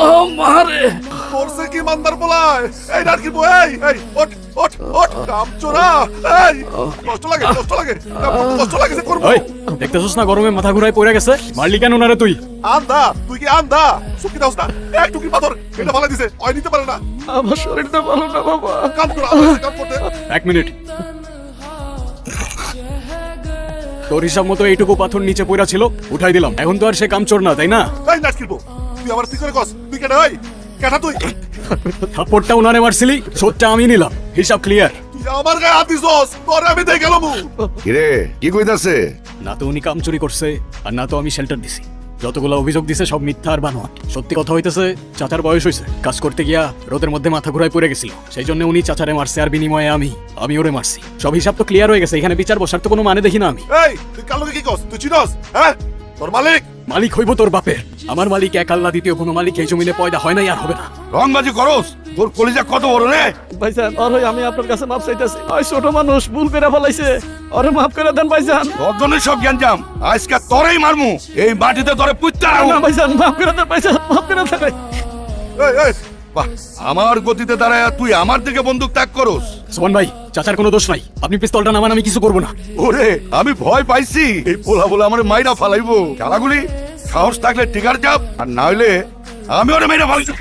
ও মারে করছে কি মান্দার পোলায়? এই নাটকি বই, এই ওঠ ওঠ ওঠ, কামচোরা। এই কষ্ট লাগে, কষ্ট লাগে, কষ্ট লাগে যে করবো। ওই দেখতেছস না গরমে মাথা ঘুরায় পড়ে গেছে, মারলি কেন না রে তুই? আন্ধা, তুই কি আন্ধা? সুখী দাস না, এক টুকি পাথর এটা ফালাই দিছে, ওই নিতে পারে না। আমার শরীরটা ভালো না বাবা। কাম করা, কাম করতে। এক মিনিট, তোর হিসাব মতো এইটুকু পাথর নিচে পড়া ছিল, উঠাই দিলাম। এখন তো আর সে কামচোর না, তাই না? এই নাটকির বউ, তুই আমার তুই করে কস, তুই কেটে ওই কেটা তুই? থাপ্পড়টা উনারে মারছিলি, শোধটা আমি নিলাম, হিসাব ক্লিয়ার। তুই আমার গায়ে হাত দিছস, তোরে আমি দেখে গেলাম। কিরে কি কইতাছে? না তো উনি কাম চুরি করছে, আর না তো আমি শেল্টার দিছি। যতগুলো অভিযোগ দিছে সব মিথ্যা আর বানোয়াট। সত্যি কথা হইতেছে, চাচার বয়স হয়েছে, কাজ করতে গিয়া রোদের মধ্যে মাথা ঘুরায় পড়ে গেছিল, সেই জন্য উনি চাচারে মারছে, আর বিনিময়ে আমি ওরে মারছি। সব হিসাব তো ক্লিয়ার হয়ে গেছে, এখানে বিচার বসার তো কোনো মানে দেখি না আমি। এই তুই কাল কি কস? তুই চিনস? হ্যাঁ, তোর মালিক। মালিক হইব তোর বাপের, আমার মালিক এক আল্লাহ, দ্বিতীয় কোনো মালিক এই জমিনে পয়দা হয় নাই আর হবে না। রংবাজি করস? তোর কলিজা কত বড় রে? ভাইজান আর আমি আপনার কাছে মাপ চাইতেছি। ওই ছোট মানুষ ভুল করে ফেলাইছে, ওরে মাফ করে দেন ভাইজান। তোর সব জ্ঞান জাম, আজকে তোরেই মারমু, এই মাটিতে তোরে পুঁততে না ভাইজান, মাফ করে দেন ভাইজান, মাফ করে দেন। এই বাহ, আমার গতিতে দাঁড়ায় তুই আমার দিকে বন্দুক ত্যাগ করস? সোমান ভাই, চাচার কোনো দোষ নাই, আপনি পিস্তলটা নামান, আমি কিছু করবো না। ওরে আমি ভয় পাইছি, এই পোলা বলে আমার মাইরা ফালাইবো। খেলাগুলি সাহস থাকলে টিকার চাপ, আর না হইলে আমি ওরে মাইরা ফালাইছি।